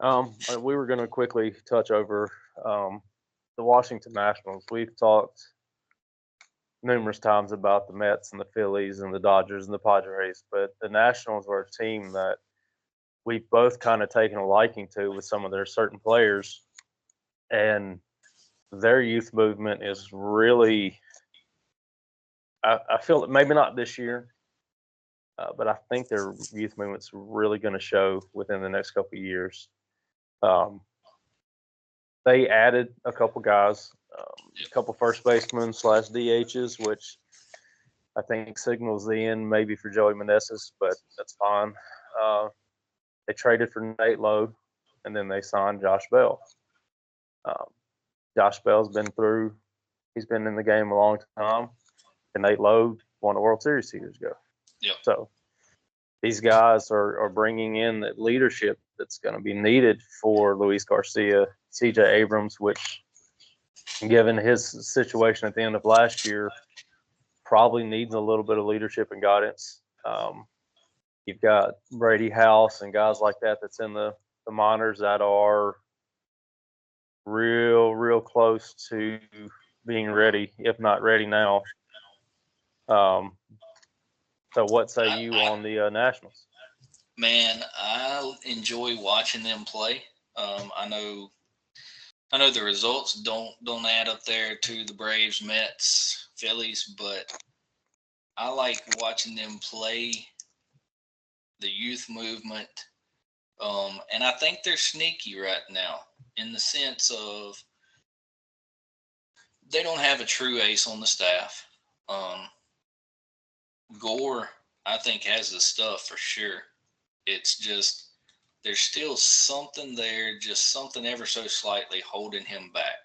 We were going to quickly touch over um, the Washington Nationals. We've talked numerous times about the Mets and the Phillies and the Dodgers and the Padres, but the Nationals are a team that we've both kind of taken a liking to with some of their certain players, and their youth movement is really. I feel that maybe not this year, but I think their youth movement's really going to show within the next couple of years. Um, they added a couple guys, a couple first basemen slash DHs, which I think signals the end maybe for Joey Meneses, but that's fine. Uh, they traded for Nate Lowe, and then they signed Josh Bell. Um, Josh Bell's been through; he's been in the game a long time, and Nate Lowe won a World Series 2 years ago. Yep. So these guys are bringing in the leadership that's going to be needed for Luis Garcia, CJ Abrams, which, given his situation at the end of last year, probably needs a little bit of leadership and guidance. You've got Brady House and guys like that that's in the minors that are real close to being ready, if not ready now. Um, so what say you on the Nationals? Man, I enjoy watching them play. I know the results don't add up there to the Braves, Mets, Phillies, but I like watching them play the youth movement. And I think they're sneaky right now in the sense of they don't have a true ace on the staff. Um, Gore, I think, has the stuff for sure. It's just there's still something there, just something ever so slightly holding him back.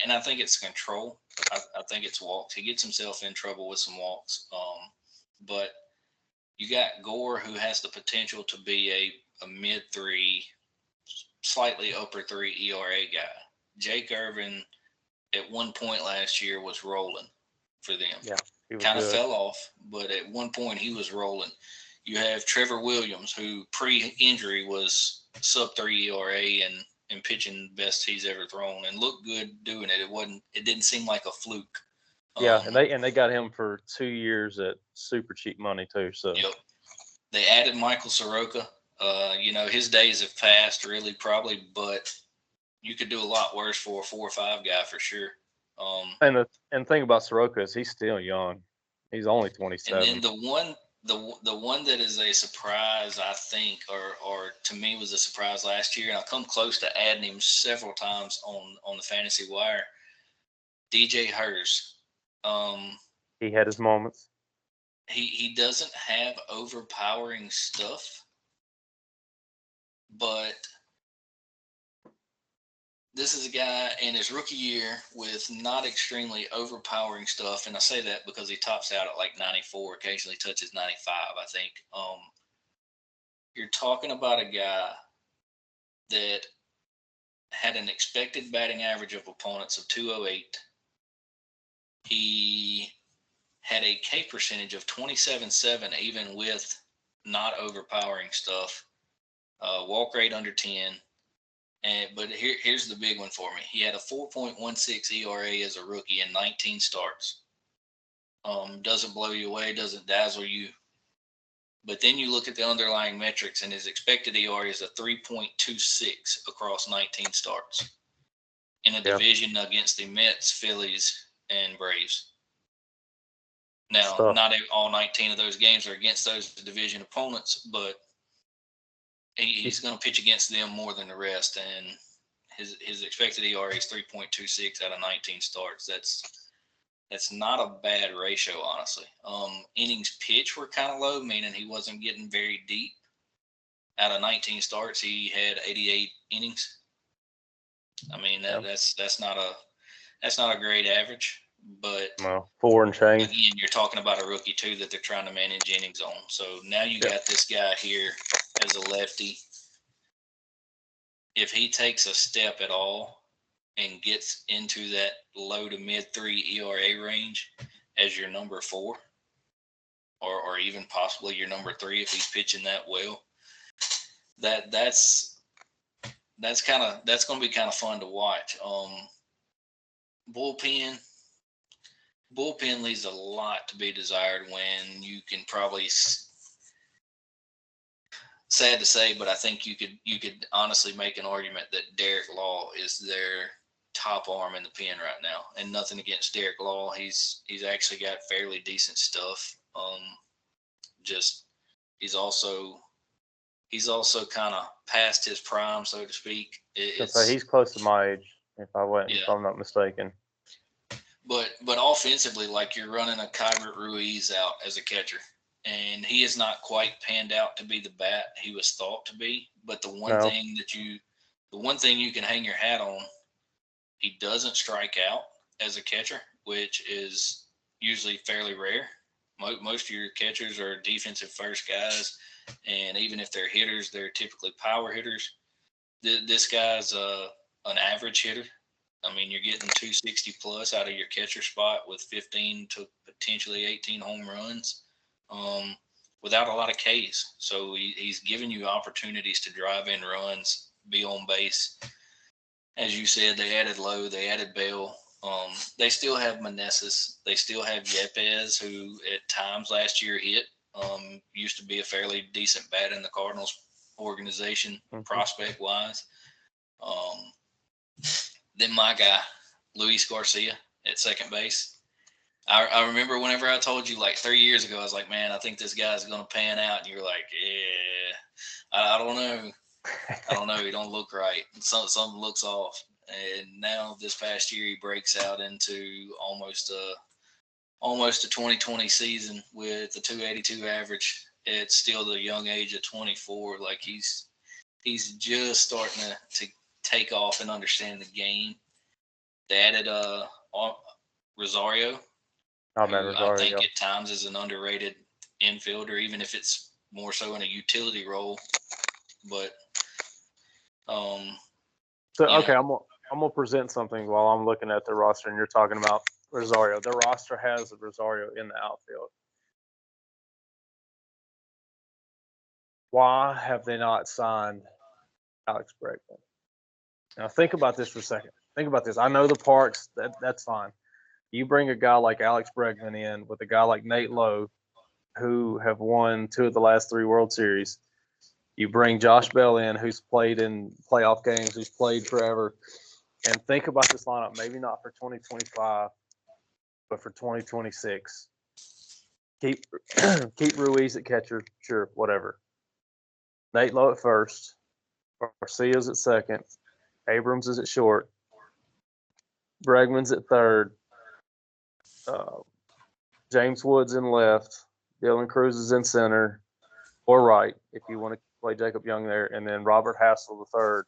And I think it's control. I think it's walks. He gets himself in trouble with some walks. But you got Gore, who has the potential to be a mid three, slightly upper three ERA guy. Jake Irvin, at one point last year, was rolling for them. Yeah, he was Kind of good. fell off, but at one point he was rolling. You have Trevor Williams, who pre-injury was sub 3 ERA and pitching the best he's ever thrown, and looked good doing it. It didn't seem like a fluke. Yeah, Um, and they got him for 2 years at super cheap money too. So yep. They added Michael Soroka. His days have passed, really, probably, but you could do a lot worse for a 4 or 5 guy for sure. Um, and the thing about Soroka is he's still young. He's only and 27. then the one that is a surprise, I think, or to me was a surprise last year, and I come close to adding him several times on the fantasy wire. DJ Hurst. Um, He had his moments. he doesn't have overpowering stuff, but this is a guy in his rookie year with not extremely overpowering stuff, and I say that because he tops out at like 94, occasionally touches 95. I think you're talking about a guy that had an expected batting average of opponents of 208. He had a K percentage of 27.7, even with not overpowering stuff. Walk rate under 10. But here's the big one for me. He had a 4.16 ERA as a rookie in 19 starts. Doesn't blow you away, doesn't dazzle you. But then you look at the underlying metrics, and his expected ERA is a 3.26 across 19 starts in a Yeah, division against the Mets, Phillies, and Braves. it's Now, tough. not all 19 of those games are against those division opponents, but he's He's going to pitch against them more than the rest. And his expected ERA is 3.26 out of 19 starts. That's not a bad ratio, honestly. Innings pitched were kind of low, meaning he wasn't getting very deep. Out of 19 starts, he had 88 innings. I mean yeah, that's not a great average, but well, four and change. again, you're talking about a rookie too that they're trying to manage innings on. So now you Yeah, got this guy here as a lefty. If he takes a step at all and gets into that low to mid 3 ERA range as your number 4, or even possibly your number 3 if he's pitching that well, that's that's going to be kind of fun to watch. Bullpen bullpen leaves a lot to be desired when you can probably, sad to say, but I think you could honestly make an argument that Derek Law is their top arm in the pen right now. And nothing against Derek Law, he's actually got fairly decent stuff. Just he's also kind of past his prime, so to speak. So he's close to my age, if Yeah. I'm not mistaken. But offensively, like, you're running a Kyber Ruiz out as a catcher, and he is not quite panned out to be the bat he was thought to be. But the one thing you can hang your hat on, he doesn't strike out as a catcher, which is usually fairly rare. Most of your catchers are defensive first guys, and even if they're hitters, they're typically power hitters. This guy's an average hitter. I mean, you're getting 260 plus out of your catcher spot with 15 to potentially 18 home runs, without a lot of Ks. So he's giving you opportunities to drive in runs, be on base. As you said, they added Lowe, they added Bell. They still have Meneses. They still have Yepes, who at times last year hit. Used to be a fairly decent bat in the Cardinals organization, prospect wise. Then my guy, Luis Garcia at second base. I remember whenever I told you like 3 years ago, I was like, man, I think this guy's going to pan out. And you're like, yeah, I don't know. I don't know. He don't look right. Something looks off. And now this past year, he breaks out into almost a 2020 season with a 282 average at still the young age of 24. Like, he's just starting to take off and understand the game. They added Rosario, Rosario. I think at times is an underrated infielder, even if it's more so in a utility role. But I'm gonna present something while I'm looking at the roster, and you're talking about Rosario. The roster has Rosario in the outfield. Why have they not signed Alex Bregman? Now think about this for a second. Think about this. I know the parks, that's fine. You bring a guy like Alex Bregman in with a guy like Nate Lowe, who have won 2 of the last 3 World Series. You bring Josh Bell in, who's played in playoff games, who's played forever. And think about this lineup, maybe not for 2025, but for 2026. Keep Ruiz at catcher, sure, whatever. Nate Lowe at first. Garcia's at second. Abrams is at short. Bregman's at third. James Woods in left. Dylan Cruz is in center or right, if you want to play Jacob Young there. And then Robert Hassel, the third,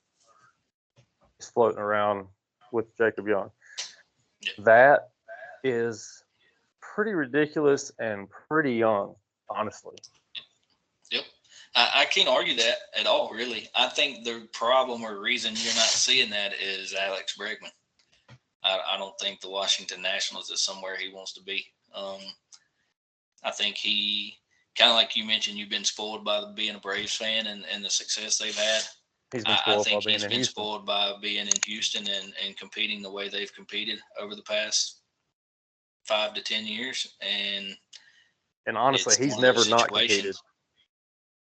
is floating around with Jacob Young. That is pretty ridiculous and pretty young, honestly. Yep. I can't argue that at all, really. I think the problem or reason you're not seeing that is Alex Bregman. I don't think the Washington Nationals is somewhere he wants to be. I think he, kind of like you mentioned, you've been spoiled by being a Braves fan and the success they've had. He's been spoiled by being in Houston and competing the way they've competed over the past 5 to 10 years. And honestly, he's never not competed.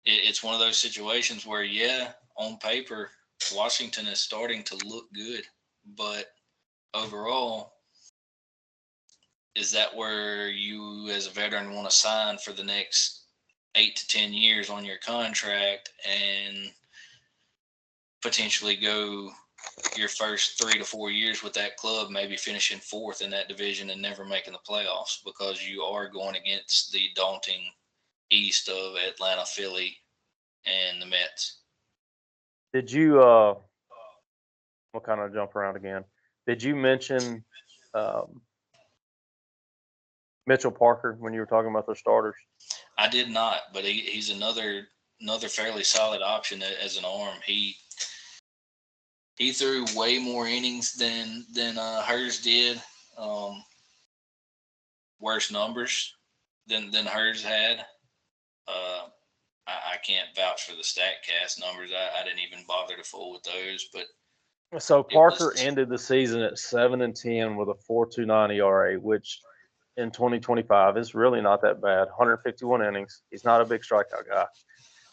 It's one of those situations where, yeah, on paper, Washington is starting to look good, but overall, is that where you as a veteran want to sign for the next 8 to 10 years on your contract and potentially go your first 3 to 4 years with that club, maybe finishing 4th in that division and never making the playoffs, because you are going against the daunting East of Atlanta, Philly, and the Mets? Did you, we'll kind of jump around again. Did you mention Mitchell Parker when you were talking about their starters? I did not, but he's another fairly solid option as an arm. He threw way more innings than Hers did. Worse numbers than Hers had. I can't vouch for the StatCast numbers. I didn't even bother to fool with those, but So it Parker was. ended the season at 7-10 with a 4.29 ERA, which in 2025 is really not that bad. 151 innings. He's not a big strikeout guy,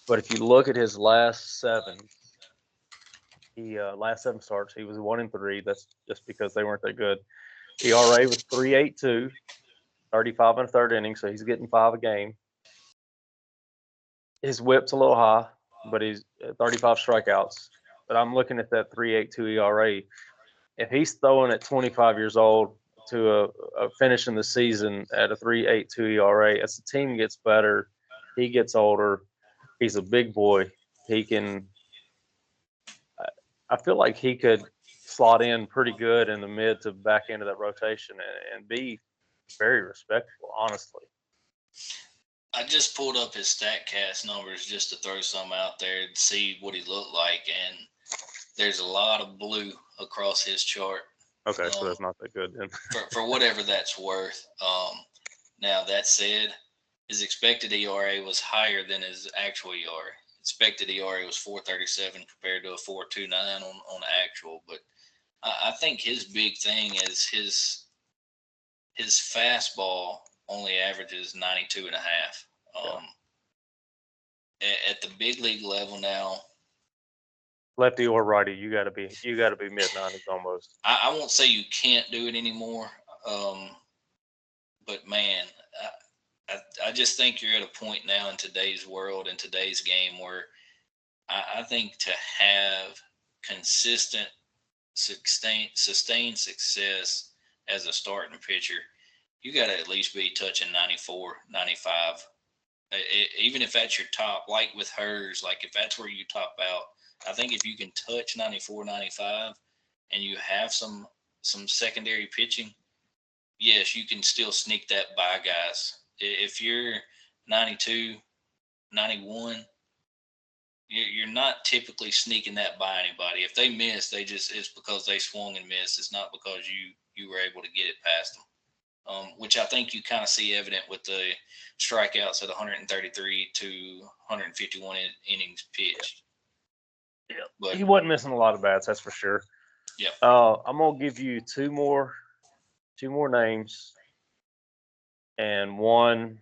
but if you look at his last seven starts, he was 1-3. That's just because they weren't that good. ERA was 3.82, 35 and a third inning, so he's getting 5 a game. His whip's a little high, but he's at 35 strikeouts. But I'm looking at that 3.82 ERA. If he's throwing at 25 years old to a finishing the season at a 3.82 ERA, as the team gets better, he gets older. He's a big boy. He can. I feel like he could slot in pretty good in the mid to back end of that rotation and be very respectable, honestly. I just pulled up his StatCast numbers just to throw some out there and see what he looked like, and there's a lot of blue across his chart. Okay, so that's not that good then. for whatever that's worth. Now that said, his expected ERA was higher than his actual ERA. Expected ERA was 4.37 compared to a 4.29 on actual. But I think his big thing is his fastball only averages 92 and a half. At the big league level now, Lefty or righty, you got to be mid 90s almost. I won't say you can't do it anymore. But man, I just think you're at a point now in today's world, in today's game, where I think to have consistent, sustained success as a starting pitcher, you got to at least be touching 94, 95. Even if that's your top, like with hers, like if that's where you top out, I think if you can touch 94, 95 and you have some secondary pitching, yes, you can still sneak that by guys. If you're 92, 91, you're not typically sneaking that by anybody. If they miss, it's because they swung and missed. It's not because you were able to get it past them. Which I think you kind of see evident with the strikeouts at 133 to 151 innings pitched. Yeah. But He wasn't missing a lot of bats, that's for sure. yeah, I'm gonna give you two more names and one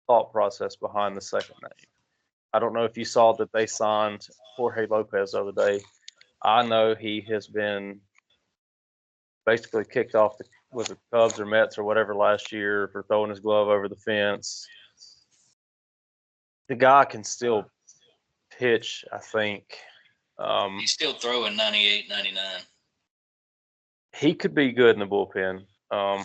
thought process behind the second name. I don't know if you saw that they signed Jorge Lopez the other day. I know he has been basically kicked off with the Cubs or Mets or whatever last year for throwing his glove over the fence. The guy can still pitch, I think. he's still throwing 98, 99. He could be good in the bullpen. Yeah.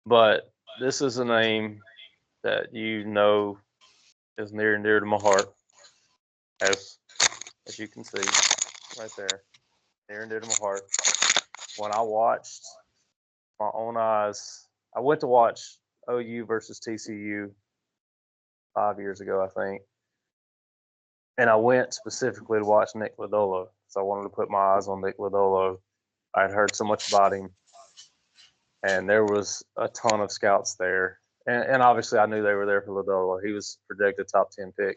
But this is a name that you know is near and dear to my heart, as you can see right there, near and dear to my heart. When I watched my own eyes, I went to watch OU versus TCU 5 years ago, I think, and I went specifically to watch Nick Lodolo. So I wanted to put my eyes on Nick Lodolo. I had heard so much about him, and there was a ton of scouts there. And obviously, I knew they were there for Lodolo. He was projected top 10 pick.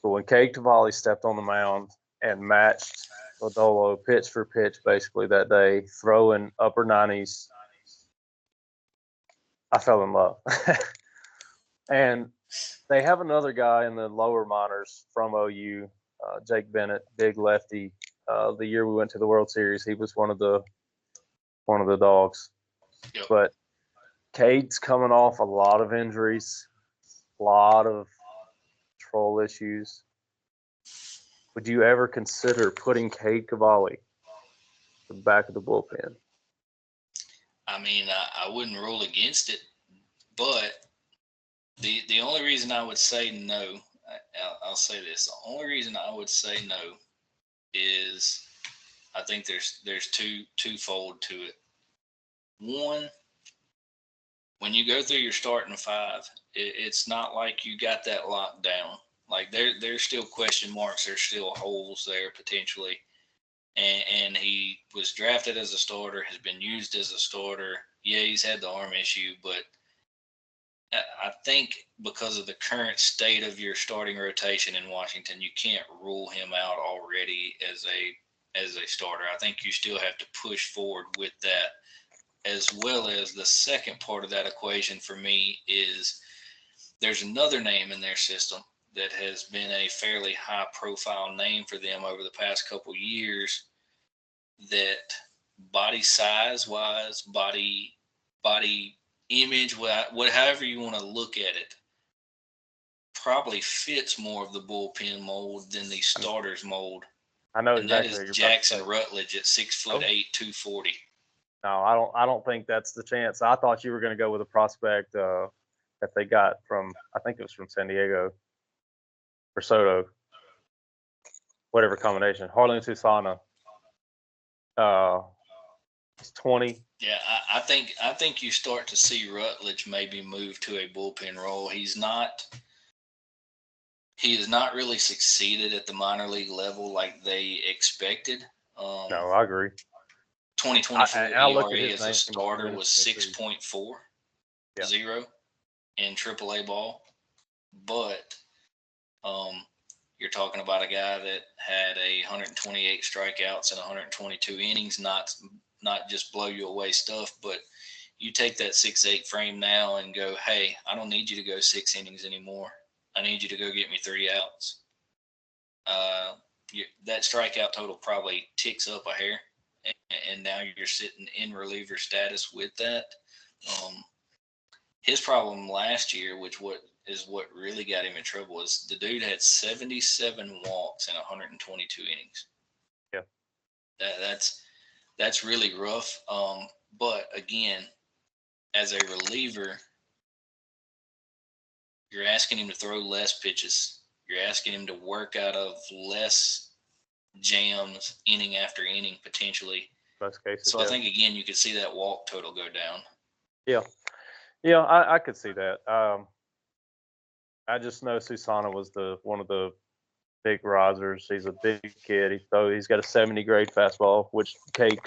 But when Cade Cavalli stepped on the mound and matched Lodolo pitch for pitch basically that day, throwing upper 90s, I fell in love. And they have another guy in the lower minors from OU, Jake Bennett, big lefty. The year we went to the World Series, he was one of the dogs. Yep. But Cade's coming off a lot of injuries, a lot of control issues. Would you ever consider putting Cade Cavalli at the back of the bullpen? I mean, I wouldn't rule against it, but the only reason I would say no, I'll say this: the only reason I would say no is I think there's twofold to it. One, when you go through your starting five, it's not like you got that locked down. Like there's still question marks, there's still holes there potentially. And he was drafted as a starter, has been used as a starter. Yeah, he's had the arm issue, but I think because of the current state of your starting rotation in Washington, you can't rule him out already as a starter. I think you still have to push forward with that, as well as the second part of that equation for me is there's another name in their system that has been a fairly high profile name for them over the past couple years that body size wise, body image, however you want to look at it, probably fits more of the bullpen mold than the starters mold. I know And that exactly. is Jackson Rutledge at 6'8", 240. No, I don't think that's the chance. I thought you were going to go with a prospect that they got from, I think it was from San Diego or Soto, whatever combination. Harlan Susana. He's 20. Yeah, I think you start to see Rutledge maybe move to a bullpen role. He has not really succeeded at the minor league level like they expected. No, I agree. 2024 ERA as a starter was 6.40 in AAA ball, but you're talking about a guy that had 128 strikeouts and 122 innings, not just blow you away stuff, but you take that 6'8" frame now and go, hey, I don't need you to go 6 innings anymore. I need you to go get me 3 outs. That strikeout total probably ticks up a hair, and now you're sitting in reliever status with that. His problem last year, what really got him in trouble, was the dude had 77 walks in 122 innings. Yeah, that's really rough. But again, as a reliever, you're asking him to throw less pitches. You're asking him to work out of less jams inning after inning potentially. Most cases. So I think again you could see that walk total go down. Yeah, I could see that. I just know Susana was one of the big risers. He's a big kid. He's got a 70 grade fastball, which Cade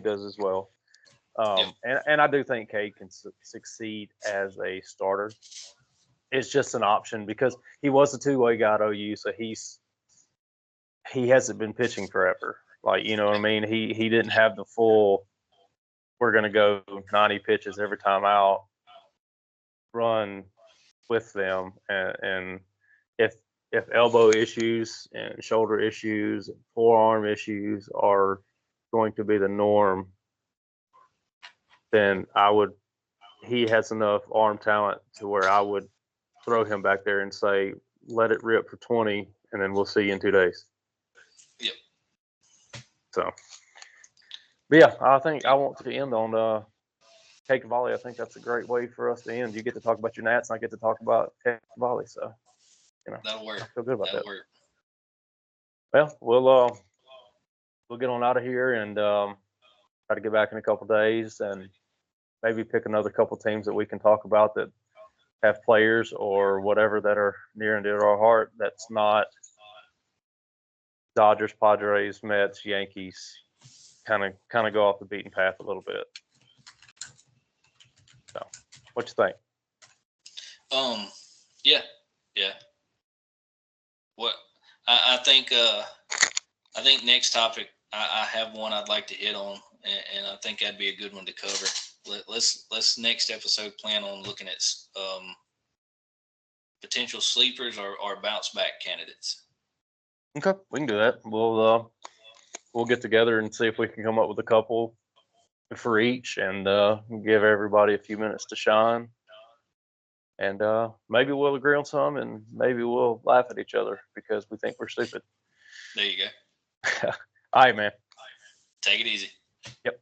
does as well. And I do think Cade can succeed as a starter. It's just an option because he was a two-way guy at OU, so he hasn't been pitching forever. Like, you know what I mean? He didn't have the full, we're going to go 90 pitches every time out run with them. And if elbow issues and shoulder issues and forearm issues are going to be the norm, then he has enough arm talent to where I would throw him back there and say, let it rip for 20, and then we'll see you in 2 days. Yep. So, but yeah, I think I want to end on Cade Cavalli. I think that's a great way for us to end. You get to talk about your Nats, and I get to talk about Cade Cavalli. So, that'll work. I feel good about that'll that. Work. Well, we'll get on out of here and try to get back in a couple days and maybe pick another couple teams that we can talk about that have players or whatever that are near and dear to our heart. That's not Dodgers, Padres, Mets, Yankees. Kind of go off the beaten path a little bit. So, what you think? Yeah. What I think next topic I have one I'd like to hit on, and I think that'd be a good one to cover. Let's next episode plan on looking at potential sleepers or bounce back candidates. Okay, we can do that. We'll get together and see if we can come up with a couple for each, and give everybody a few minutes to shine. And maybe we'll agree on some, and maybe we'll laugh at each other because we think we're stupid. There you go. All right, man. Take it easy. Yep.